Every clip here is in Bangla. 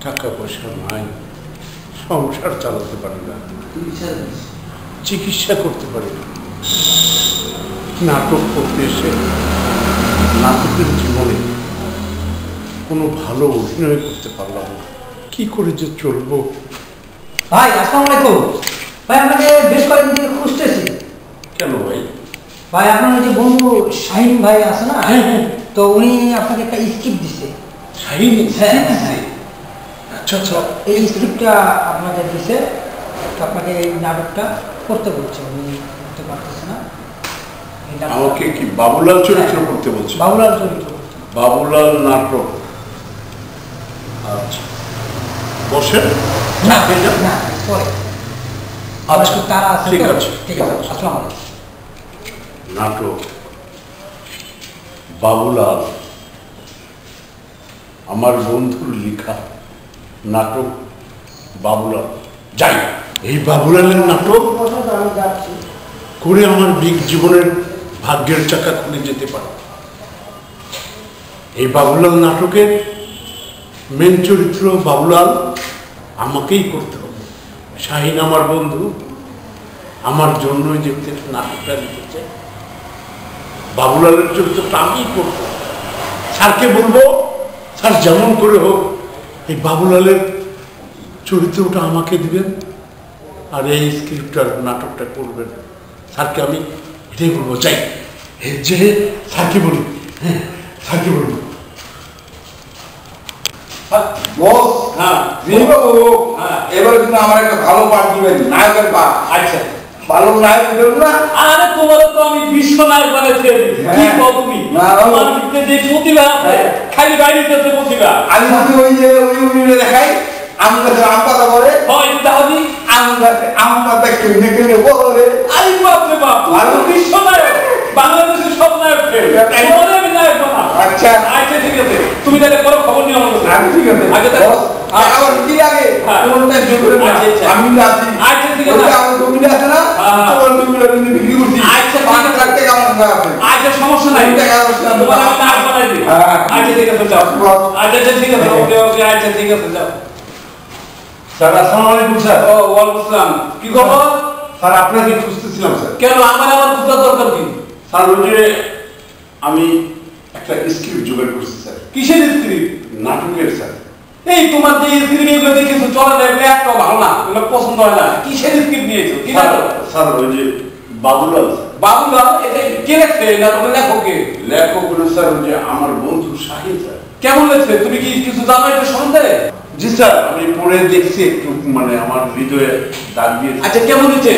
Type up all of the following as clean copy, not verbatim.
টাকা পয়সা নাই, সংসার চালাতে পারি না, চিকিৎসা করতে পারি না। নাটক করতে এসে নাটকের জীবনে কোনো ভালো অভিনয় করতে পারলাম না, কি করে যে চলবো। ভাই আসসালামু আলাইকুম। ভাই আপনাকে বেশ কয়েকদিন থেকে খুঁজতেছি। কেন ভাই? ভাই আপনার ওই যে বন্ধু শাহিন ভাই আছে না, তো উনি আপনাকে একটা স্ক্রিপ্ট দিচ্ছে। শাহিন? হ্যাঁ, আচ্ছা আচ্ছা। এই স্ক্রিপ্টটা আপনাকে দিছে, তো আপনাকে এই নাটকটা করতে বলছে, উনি করতে পারতেছে না। আমাকে কি বাবুলাল চরিত্র করতে বলছে? বাবুলাল চরিত্র করতে। বাবুলাল নাটক। আচ্ছা বসেন। না না পরে। আচ্ছা তারা আছে। ঠিক আছে ঠিক আছে। আসসালামু আলাইকুম। নাটক বাবুলাল, আমার বন্ধুর লেখা নাটক বাবুলাল। যাই, এই বাবুলালের নাটক করে আমার জীবনের ভাগ্যের চাকা খুলে যেতে পারে। এই বাবুলাল নাটকের মেন চরিত্র বাবুলাল আমাকেই করতে হবে। শাহিন আমার বন্ধু, আমার জন্যই যে নাটকটা লিখেছে, বাবুলালের চরিত্রটা আমিই করবো। স্যারকে বলবো, স্যার যেমন করে হোক এই বাবুলালের চরিত্রটা আমাকে দিবেন আর এই স্ক্রিপ্টার নাটকটা করবেন। স্যারকে আমি এটাই বলবো। চাই যে স্যারকে বলি, হ্যাঁ স্যারকে বলবো। বস, হ্যাঁ বাবু, এবারে কিন্তু আমার একটা ভালো পাঠ দিবেন, নায়কের পাঠ। আচ্ছা, ভালো নায়ক দিবেন না? আরে তোমার তো আমি বিশ্ব নায়ক বানাইতে কি কও তুমি? তোমার ভিতরে যে প্রতিভা আছে, খালি বাইরেতে প্রতিভা। আমি যদি ওই যে ওই উনি দেখাই, আম গাছে আম পাতা করে, হয় তাহলে আম গাছে আম পাতা কেনে কেনে বলে। আরে বাপ রে বাপ, আর বিশ্ব নায়ক, বাংলাদেশের সব নায়ক তোমার আমি নায়ক বানা। আচ্ছা আচ্ছা ঠিক আছে, তুমি তাহলে করো, খবর নিও আমার কাছে। ঠিক আছে। আগে তো বস, আবার কি লাগে? কোনটা যোগ করে না? আমি আছি। আচ্ছা ঠিক আছে। আমার জমি আছে না? তোমার জমিটা তুমি বিক্রি করছি। আচ্ছা, 5 লাখ টাকা আমার আছে। আচ্ছা সমস্যা নাই, তোমার আমি নায়ক বানাই দিই। আচ্ছা ঠিক আছে যাও। আচ্ছা ঠিক আছে, ওকে ওকে, আচ্ছা ঠিক আছে যাও। স্যার আসসালামু আলাইকুম। স্যার ও ওয়ালাইকুম আসসালাম, কি খবর? স্যার আপনাকে খুঁজতেছিলাম স্যার। কেন আমার বুঝা দরকার কি? স্যার ওই যে আমি একটা স্ক্রিপ্ট জোগাড় করছি স্যার। কিসের স্ক্রিপ্ট? নাটকের স্যার। এই তোমার যে স্ক্রিপ্ট এগুলো দেখেছো চলে না, এগুলো একটা ভালো না, এগুলো পছন্দ হয় না। কিসের স্ক্রিপ্ট নিয়েছো? কি নাটক? স্যার ওই যে বাবুলাল বাবুলাল, এটা কে লেখছে? নাটকের লেখক কে? লেখক হলো স্যার ওই যে আমার বন্ধু শাহিন স্যার। কেমন লেখছে? তুমি কি কিছু জানো এটা সম্বন্ধে? জি স্যার, আমি পড়ে দেখছি, একটু মানে আমার হৃদয়ে দাগ দিয়েছে। আচ্ছা কেমন হয়েছে?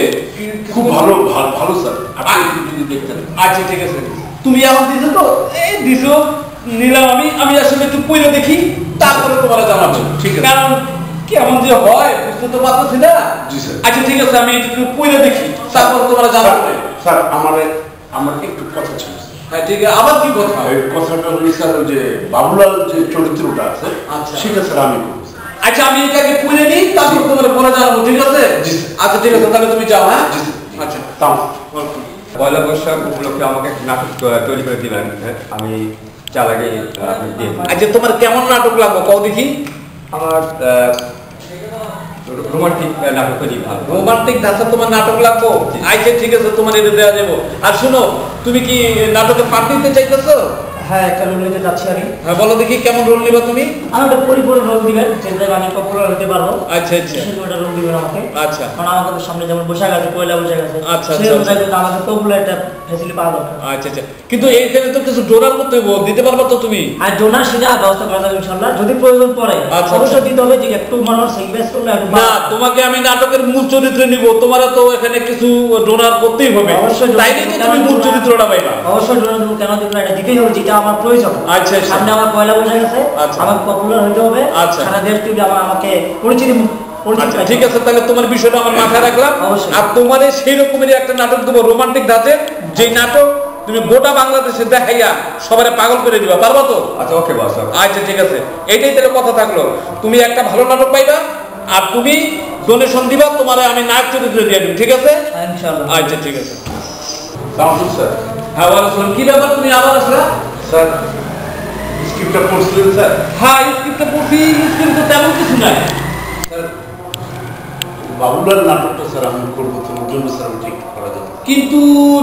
খুব ভালো ভালো স্যার, আপনি একটু যদি দেখতেন। আচ্ছা ঠিক আছে, তুমি এখন দিছো তো, এই দিছো নিলাম। আমি আসলে একটু পড়ে দেখি, তারপরে তোমার জানাবো। ঠিক আছে। কারণ কেমন যে হয় বুঝতে তো পারতেছি না। জি স্যার। আচ্ছা ঠিক আছে, আমি একটু পড়ে দেখি, তারপর তোমার জানাবো। স্যার আমার একটু কথা ছিল স্যার। হ্যাঁ ঠিক আছে, আবার কি কথা? এই কথাটা হলো স্যার ওই যে বাবুলাল যে চরিত্রটা আছে, আচ্ছা। সেটা স্যার আমি করবো স্যার। আচ্ছা আমি এটাকে পড়ে নিই, তারপর তোমার পরে জানাবো, ঠিক আছে? জি স্যার। আচ্ছা ঠিক আছে, তাহলে তুমি যাও। হ্যাঁ জি স্যার। আচ্ছা তাও পয়লা বৈশাখ উপলক্ষে আমাকে একটা নাটক তৈরি করে দিলেন, আমি চালাকে আপনি দিয়ে দিন। আচ্ছা তোমার কেমন নাটক লাগবো কও দেখি? আমার রোমান্টিক নাটক তৈরি ভালো। রোমান্টিক ধাঁচা তোমার নাটক লাগবো? আচ্ছা ঠিক আছে, তোমার এটা দেওয়া যাবো। আর শুনো, তুমি কি নাটকে পাঠ নিতে চাইতেছো? হ্যাঁ একটা রোল নিতে যাচ্ছি আমি। হ্যাঁ বলো দেখি কেমন রোল নিবা তুমি? আমি একটা পরিপূর্ণ রোল দিবেন, যেটা আমি পপুলার হতে পারবো। আচ্ছা আচ্ছা সেরকম একটা রোল দিবেন আমাকে। আচ্ছা কারণ আমাদের সামনে যেমন বৈশাখ আছে, পয়লা বৈশাখ আছে, আচ্ছা, সেই আচ্ছা, অনুযায়ী কিন্তু আমাদের পপুলার একটা ফ্যাসিলিটি পাওয়া দরকার। আচ্ছা আচ্ছা, কিন্তু এইখানে তো কিছু ডোনার করতে হইব, দিতে পারবা তো তুমি? আর ডোনার সেটা ব্যবস্থা করা যাবে ইনশাআল্লাহ, যদি প্রয়োজন পড়ে আচ্ছা, অবশ্যই দিতে হবে। যে একটু মানুষ ইনভেস্ট করলে একটু না, তোমাকে আমি নাটকের মূল চরিত্রে নিব, তোমার তো এখানে কিছু ডোনার করতেই হবে। অবশ্যই তাই তো তুমি মূল চরিত্রটা পাইবা। অবশ্যই ডোনার দেবো, কেন দেবো না, এটা দিতেই হবে, যেটা আমার প্রয়োজন। আচ্ছা, আচ্ছা। সামনে আমার পয়লা বৈশাখ আছে, আচ্ছা। আমাকে পপুলার হতে হবে। আচ্ছা। সারা দেশ থেকে আমাকে পরিচিতি আচ্ছা ঠিক আছে, তাহলে তোমার বিষয়টা আমার মাথায় রাখলাম। অবশ্যই। আর তোমার সেই রকমেরই একটা নাটক দেবো, রোমান্টিক ধাঁচে, যে নাটক তুমি গোটা বাংলাদেশে দেখাইয়া সবারে পাগল করে দিবা, পারবা তো? আচ্ছা ওকে বস। আচ্ছা ঠিক আছে, এইটাই তাহলে কথা থাকলো। তুমি একটা ভালো নাটক পাইবা, আর তুমি ডোনেশন দিবা, তোমার আমি নায়ক চরিত্রে দিয়ে দিব, ঠিক আছে? ইনশাআল্লাহ। আচ্ছা ঠিক আছে। তাহলে স্যার। হ্যাঁ বলো, কি ব্যাপার, তুমি আবার আসলা? স্যার স্ক্রিপ্টটা পড়ছিলেন স্যার? হ্যাঁ স্ক্রিপ্টটা পড়ছি, স্ক্রিপ্ট তো তেমন কিছু নাই। বাবুলাল নাটকটা স্যার আমি করবো, তোমার জন্য স্যার আমি ঠিক করা যাবে। কিন্তু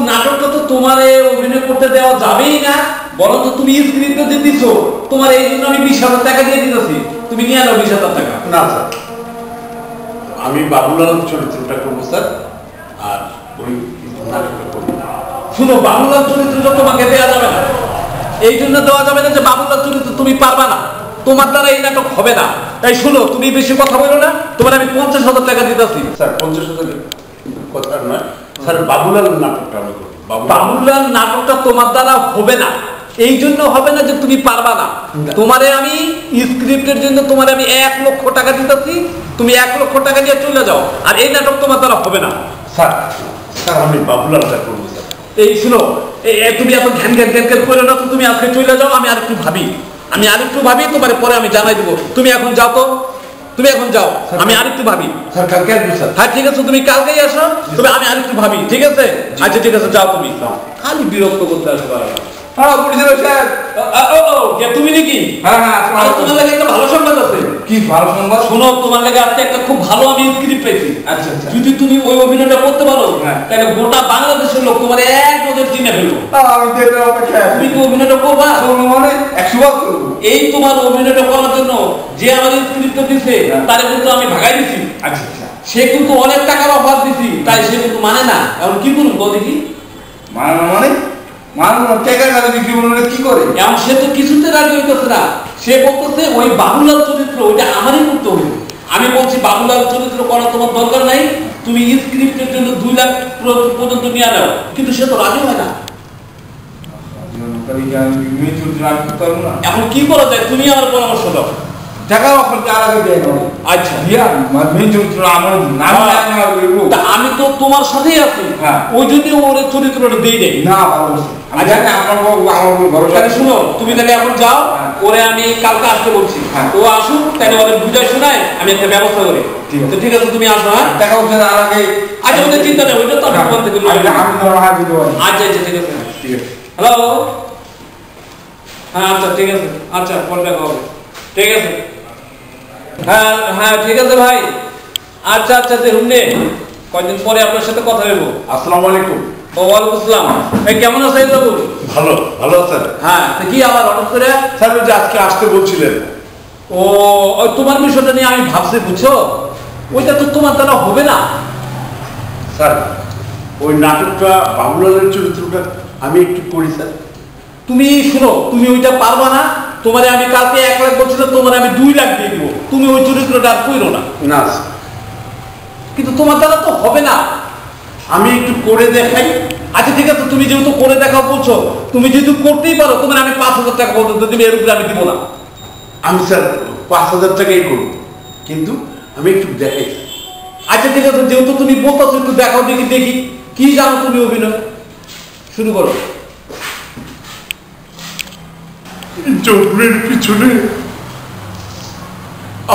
নাটকটা তো তোমার অভিনয় করতে দেওয়া যাবেই না, বরং তো তুমি স্ক্রিপ্টে দিয়ে দিছো, তোমার এই জন্য আমি 20,000 টাকা দিয়ে দিতেছি, তুমি নিয়ে নাও 20,000 টাকা। না স্যার, আমি বাবুলাল চরিত্রটা করবো স্যার, আর ওই নাটকটা করবো। শুনো, বাবুলাল চরিত্রটা তোমাকে দেওয়া যাবে না, এই জন্য দেওয়া যাবে না যে বাবুলাল চরিত্র তুমি পারবা না, তোমার দ্বারা এই নাটক হবে না। তাই শুনো, তুমি বেশি কথা বলো না, তোমার আমি 50,000 টাকা দিতেছি। স্যার 50,000 কথা নয় স্যার, বাবুলাল নাটকটা আমি করবো। বাবুলাল নাটকটা তোমার দ্বারা হবে না, এই জন্য হবে না যে তুমি পারবা না। তোমারে আমি স্ক্রিপ্টের জন্য তোমারে আমি 1 লক্ষ টাকা দিতেছি, তুমি 1 লক্ষ টাকা দিয়ে চলে যাও, আর এই নাটক তোমার দ্বারা হবে না। স্যার স্যার আমি বাবুলালটা করবো স্যার। এই শুনো, তুমি এত ঘ্যান ঘ্যান ঘ্যান ঘ্যান করে না তো, তুমি আজকে চলে যাও, আমি আরেকটু ভাবি, তোমার পরে আমি জানাই দেবো। তুমি এখন যাও তো, তুমি এখন যাও, আমি আরেকটু ভাবি। স্যার কালকে আসবো স্যার। হ্যাঁ ঠিক আছে, তুমি কালকেই আসো, তবে আমি আরেকটু ভাবি, ঠিক আছে? আচ্ছা ঠিক আছে, যাও তুমি। খালি বিরক্ত করতে আসবে। হ্যাঁ পুলিশের স্যার। তুমি নাকি? হ্যাঁ হ্যাঁ, আর তোমার লাগে একটা ভালো সংবাদ আছে। কি ভালো সংবাদ? শোনো, তোমার লাগে আজকে একটা খুব ভালো আমি স্ক্রিপ্ট পেয়েছি। আচ্ছা আচ্ছা। যদি তুমি ওই অভিনয়টা করতে পারো, হ্যাঁ, তাহলে গোটা বাংলাদেশের লোক তোমার এক নজর চিনে ফেলবো। আমি তো এটা অপেক্ষায় আছি। তুমি কি অভিনয়টা করবা? মানে 100 বার করবো। এই তোমার অভিনয়টা করার জন্য যে আমাদের স্ক্রিপ্ট দিচ্ছে, তারে কিন্তু আমি ভাগাই দিছি। আচ্ছা আচ্ছা। সে কিন্তু অনেক টাকার অফার দিছি, তাই সে কিন্তু মানে না। এখন কি করুন বল দেখি? মানে টাকার কাছে বিক্রি করলে কি করে? এখন সে তো কিছুতে রাজি হইতেছে না, সে বলতেছে ওই বাবুলাল চরিত্র ওইটা আমারই করতে হবে। আমি বলছি বাবুলাল চরিত্র করা তোমার দরকার নাই, তুমি স্ক্রিপ্টের জন্য 2 লাখ পর্যন্ত নিয়ে নাও, কিন্তু সে তো রাজি হয় না। এখন কি করা যায়, তুমি আমার পরামর্শ দাও। টাকা অফার তার আগে দেয় না। আচ্ছা দিয়া মেন চরিত্র আমার নাম তা আমি তো তোমার সাথেই আছি, হ্যাঁ। ওই জন্য ওর চরিত্রটা দেই দেয়। না ভালো আমি জানি আপনার আমার ভরসা। তাহলে শুনো, তুমি তাহলে এখন যাও, হ্যাঁ। ওরে আমি কালকে আসতে বলছি, হ্যাঁ। ও আসুক, তাহলে ওরে বুঝাই শোনায় আমি একটা ব্যবস্থা করি। ঠিক আছে। তো ঠিক আছে, তুমি আসো। হ্যাঁ টাকা উঠে আর আগে আচ্ছা, ওটা চিন্তা নেই, ওইটা তো আমি তোমার থেকে লই নেব। আমি ধরো হাত দিতে পারি। আচ্ছা আচ্ছা ঠিক আছে। ঠিক আছে। হ্যালো, হ্যাঁ আচ্ছা ঠিক আছে, আচ্ছা পরে দেখা হবে, ঠিক আছে। হ্যাঁ হ্যাঁ ঠিক আছে ভাই, আচ্ছা আচ্ছা দেখুন নে, কয়েকদিন পরে আপনার সাথে কথা বলবো। আসসালামু আলাইকুম। ওয়ালাইকুম আসসালাম। এই কেমন আছেন বাবু? ভালো ভালো স্যার। হ্যাঁ, তো কি আবার হঠাৎ করে? স্যার ওই যে আজকে আসতে বলছিলেন। ও, ওই তোমার বিষয়টা নিয়ে আমি ভাবছি, বুঝছো, ওইটা তো তোমার দ্বারা হবে না। স্যার ওই নাটকটা বাবুলালের চরিত্রটা আমি একটু করি স্যার। তুমি শুনো, তুমি ওইটা পারবা না, তোমারে আমি কালকে 1 লাখ বলছিলাম, তোমার আমি 2 লাখ দিয়ে দিব, তুমি ওই চরিত্রটা আর কইরো না। না কিন্তু তোমার দ্বারা তো হবে না। আমি একটু করে দেখাই। আচ্ছা ঠিক আছে, তুমি যেহেতু করে দেখাও বলছো, তুমি যেহেতু করতেই পারো, তোমার আমি 5,000 টাকা পর্যন্ত দিবে, এর উপরে আমি দিব না। আমি স্যার 5,000 টাকাই করবো, কিন্তু আমি একটু দেখাই। আচ্ছা ঠিক আছে, যেহেতু তুমি বলতেছো, একটু দেখাও দেখি, দেখি কি জানো তুমি অভিনয়, শুরু করো। জন্মের পিছনে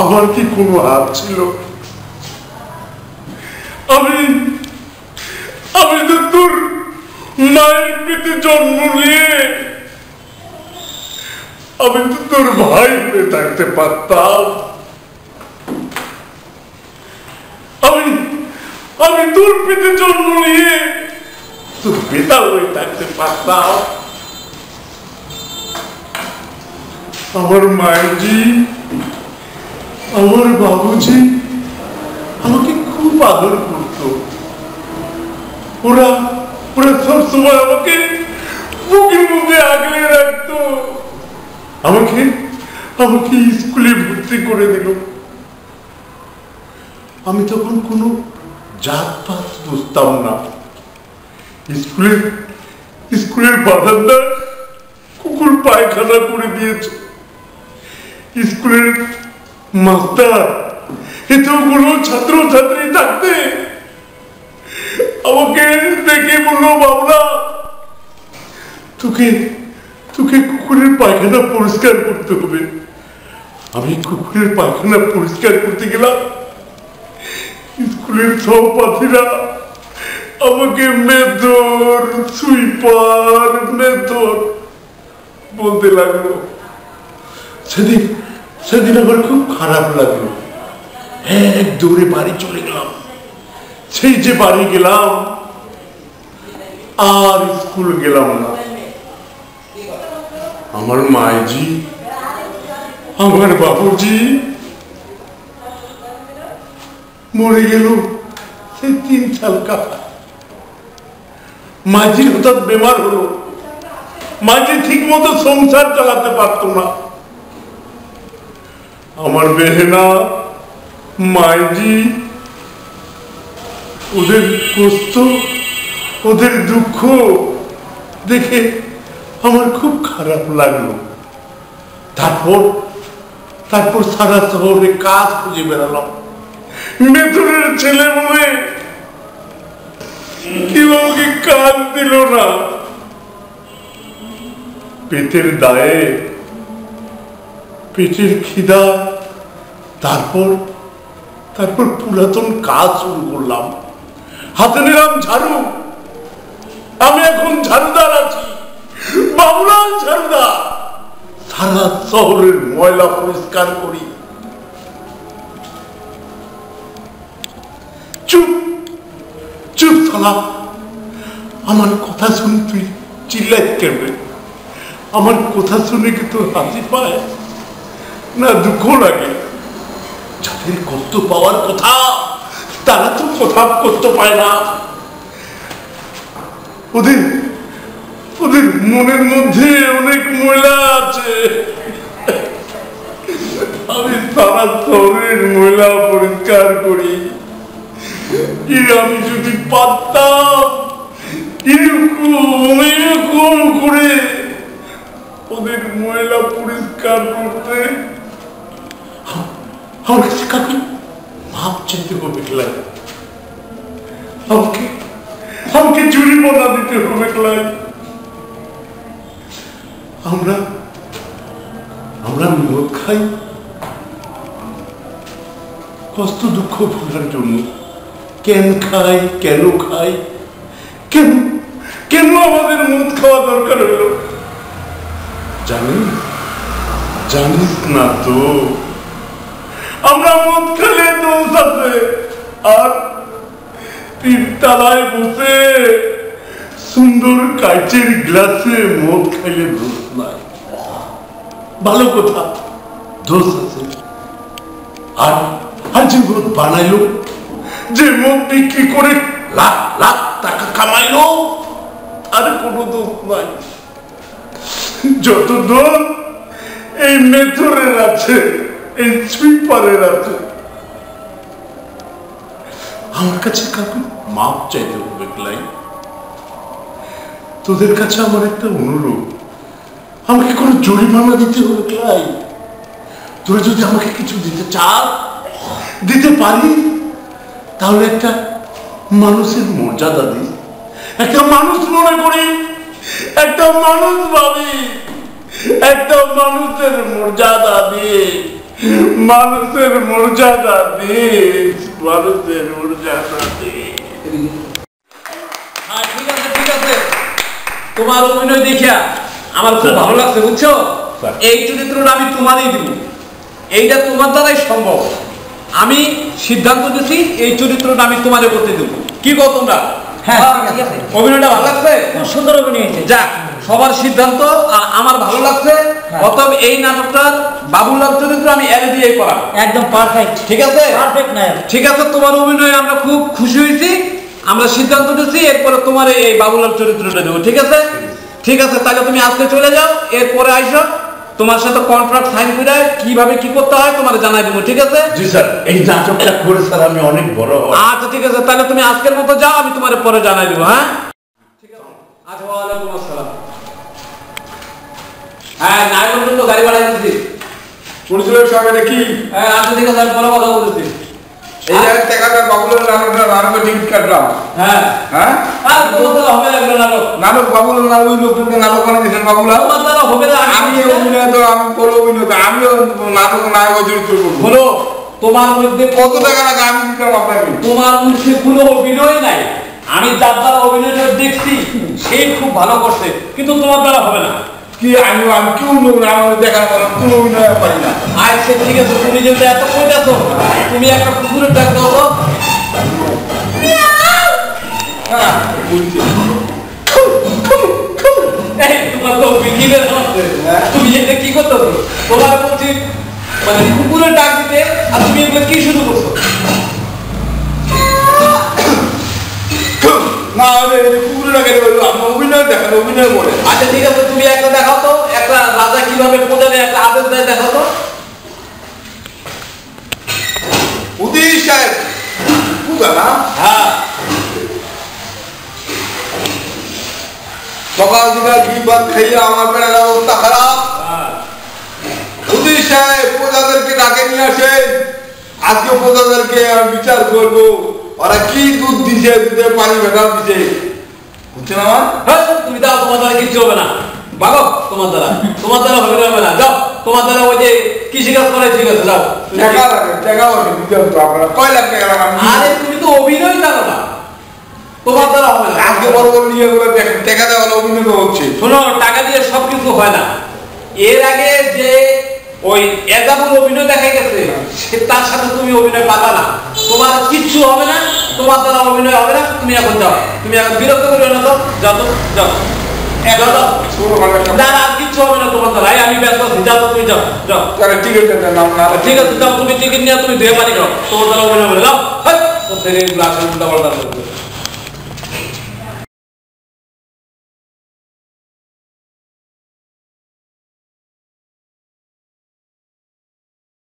আমার কি কোনো হাত ছিল? আমি তো তোর মায়ের পেটে জন্ম নিয়ে আমি তো তোর ভাই হয়ে থাকতে পারতাম। আমি তোর পেটে জন্ম নিয়ে তোর পিতা হয়ে থাকতে পারতাম। আমার মায়েরজি, আমার বাবুজি আমাকে খুব আদর করত। ওরা সবসময় আমাকে বুকের মধ্যে আগলে রাখতো। আমাকে স্কুলে ভর্তি করে দিল। আমি তখন কোনো জাতপাত বুঝতাম না। স্কুলের বারান্দা কুকুর পায়খানা করে দিয়েছে। স্কুলের মাস্টার এতগুলো ছাত্র ছাত্রী থাকতে আমাকে দেখে বললো, বাবুরা তোকে কুকুরের পায়খানা পরিষ্কার করতে হবে। আমি কুকুরের পায়খানা পরিষ্কার করতে গেলাম, স্কুলের সহপাঠীরা আমাকে মেথর সুইপার মেথর বলতে লাগলো। সেদিন আমার খুব খারাপ লাগলো। এক দৌড়ে বাড়ি চলে গেলাম। সেই যে বাড়ি গেলাম, আর স্কুল গেলাম না। আমার মায়েজি, আমার বাবুজি মরে গেল সেই 3 সাল কাকা। মাঝি হঠাৎ বেমার হলো, মাঝি ঠিক মতো সংসার চালাতে পারতো না। আমার বেহেনা মাইজি, ওদের কষ্ট, ওদের দুঃখ দেখে আমার খুব খারাপ লাগলো। তারপর সারা শহরে কাজ খুঁজে বেড়ালাম। মেথুরের ছেলে বলে কেউ আমাকে কাজ দিল না। পেটের দায়ে, পেটের খিদা, তারপর পুরাতন কাজ শুরু করলাম। হাতে নিলাম ঝাড়ু। আমি এখন ঝাড়ুদার আছি, বাবুলাল ঝাড়ুদার। সারা শহরের ময়লা পরিষ্কার করি। চুপ চুপ শালা, আমার কথা শুনে তুই চিল্লাই কেমনে? আমার কথা শুনে কি তোর হাসি পায় না দুঃখ লাগে? যাদের কষ্ট পাওয়ার কথা তারা তো কথা কষ্ট পায় না। ওদের মনের মধ্যে অনেক ময়লা আছে। আমি সারা শহরের ময়লা পরিষ্কার করি। আমি যদি পারতাম এরকম করে ওদের ময়লা পরিষ্কার করতে, আমার কাছে কাকে মাপ চাইতে হবে? আমাকে জরিমানা দিতে হবে। আমরা মদ খাই কষ্ট দুঃখ ভোলার জন্য। কেন খাই, কেন খাই, কেন আমাদের মদ খাওয়া দরকার হলো? জানিস না তো? আমরা মদ খেলে দোষ আছে, আর 3 তলায় বসে সুন্দর কাচের গ্লাসে মদ খাইলে দোষ নাই। ভালো কথা, দোষ আছে। আর যে মদ বানাইলো, যে মদ বিক্রি করে লাখ লাখ টাকা কামাইলো, আর কোনো দোষ নাই। যত দোষ এই মেথরের আছে, এই সুইপারের আছে। আমার কাছে কাকু মাপ চাইতে হবে। তোদের কাছে আমার একটা অনুরোধ, আমাকে কোনো জরিমানা দিতে হবে ক্লাই। তোরা যদি আমাকে কিছু দিতে চাস, দিতে পারি, তাহলে একটা মানুষের মর্যাদা দিই, একটা মানুষ মনে করি, একটা মানুষ ভাবি, একটা মানুষের মর্যাদা দিয়ে, মানুষের মর্যাদা দিয়ে, মানুষের মর্যাদা দিয়ে। হ্যাঁ, ঠিক আছে ঠিক আছে, তোমার অভিনয় দেখিয়া আমার খুব ভালো লাগছে, বুঝছো? এই চরিত্রটা আমি তোমারই দিব, এইটা তোমার দ্বারাই সম্ভব। আমি সিদ্ধান্ত দিচ্ছি এই চরিত্রটা আমি তোমাদের করতে দেবো। কি কও তোমরা? হ্যাঁ ঠিক আছে। অভিনয়টা ভালো লাগছে? খুব সুন্দর অভিনয় হয়েছে। যাক, সবার সিদ্ধান্ত আর আমার ভালো লাগছে। অতএব এই নাটকটার বাবুলাল চরিত্র আমি এর দিয়েই করা একদম পারফেক্ট। ঠিক আছে? পারফেক্ট নায়ক। ঠিক আছে, তোমার অভিনয়ে আমরা খুব খুশি হয়েছি। আমরা সিদ্ধান্ত নিচ্ছি এরপরে তোমার এই বাবুলাল চরিত্রটা দেবো। ঠিক আছে? ঠিক আছে, তাহলে তুমি আজকে চলে যাও, এরপরে আইসো, তোমার সাথে কন্ট্রাক্ট সাইন করে কিভাবে কি করতে হয় তোমার জানাই দেবো। ঠিক আছে? জি স্যার, এই নাটকটা করে স্যার আমি অনেক বড়। আচ্ছা ঠিক আছে, তাহলে তুমি আজকের মতো যাও, আমি তোমার পরে জানাই দেবো। হ্যাঁ ঠিক আছে। আচ্ছা, ওয়ালাইকুম আসসালাম। হ্যাঁ, নাইবন্ধন তো গাড়ি ভাড়া দিচ্ছি। পরিচালক সাহেব এটা কি? হ্যাঁ আচ্ছা ঠিক আছে, আমি পরে কথা বলতেছি। এই যে টাকাটা বাবুলাল নাটকটা টিকিট কাটলাম। হ্যাঁ হ্যাঁ, আর বলতে হবে একটা নাটক। নাটক বাবুলাল না, ওই লোকটাকে নাটক বানিয়ে দিয়েছেন বাবুলাল। তোমার দ্বারা হবে না। আমি অভিনয় তো আমি বড় অভিনেতা, আমিও নাটক নায়ক চরিত্র করবো। বলো, তোমার মধ্যে কত টাকা লাগে আমি দিতাম আপনাকে? তোমার মধ্যে কোনো অভিনয় নাই। আমি যার দ্বারা অভিনয়টা দেখছি সেই খুব ভালো করছে, কিন্তু তোমার দ্বারা হবে না। কি আমি কেউ আমার দেখার পর কোনো অভিনয় পারি না। আচ্ছা ঠিক আছে, তুমি যেহেতু এত কইতাছো, তুমি একটা কুকুরের ডাক দাও তো। হ্যাঁ বুঝছি এই তোমার তো কি বের হচ্ছে তুমি এটা কি করতেছো তোমার বলছি মানে কুকুরের ডাক দিতে আর তুমি এগুলো কি শুরু করছো না কুকুরের আগে আমি অভিনয় দেখান অভিনয় বলে আচ্ছা ঠিক আছে তুমি একটা দেখাও তো একটা রাজা কিভাবে প্রজারে একটা আদেশ দেয় দেখাও তো উদির সাহেব পূজা না হ্যাঁ সকাল দিকে ঘি ভাত খাইয়ে আমার পেটের অবস্থা খারাপ উদির সাহেব প্রজাদেরকে ডাকে নিয়ে আসেন আজকে প্রজাদেরকে আমি বিচার করব ওরা কি দুধ দিছে দুধে পানি ভেটাল দিছে বুঝছেন আমার হ্যাঁ তুমি দাও তোমার দ্বারা কিচ্ছু হবে না ভাগো তোমার দ্বারা হবে না যাও তোমার দ্বারা ওই যে কৃষিকাজ করে ঠিক আছে যাও টাকা লাগে দিতে হতো আপনারা কয় লাখ টাকা লাগান আরে তুমি তো অভিনয় জানো না তোমার দ্বারা হবে না আজকে বড় বড় নিয়ে গুলো দেখেন টাকা দেওয়া অভিনয় হচ্ছে শোনো টাকা দিয়ে সবকিছু হয় না এর আগে যে ওই এজাবুল অভিনয় দেখা গেছে তার সাথে তুমি অভিনয় পাতা না তোমার কিচ্ছু হবে না তোমার দ্বারা অভিনয় হবে না তুমি এখন যাও তুমি এখন বিরক্ত করিও না তো যাও তো যাও না আর কিচ্ছু হবে না তোমার দ্বারা আমি ব্যস্ত আছি যাও তো তুমি যাও যাও টিকিট নাম না ঠিক আছে যাও তুমি টিকিট নিয়ে তুমি ধুয়ে পানি খাও তোমার দ্বারা অভিনয় হবে যাও তোর থেকে গ্লাসের উল্টা পাল্টা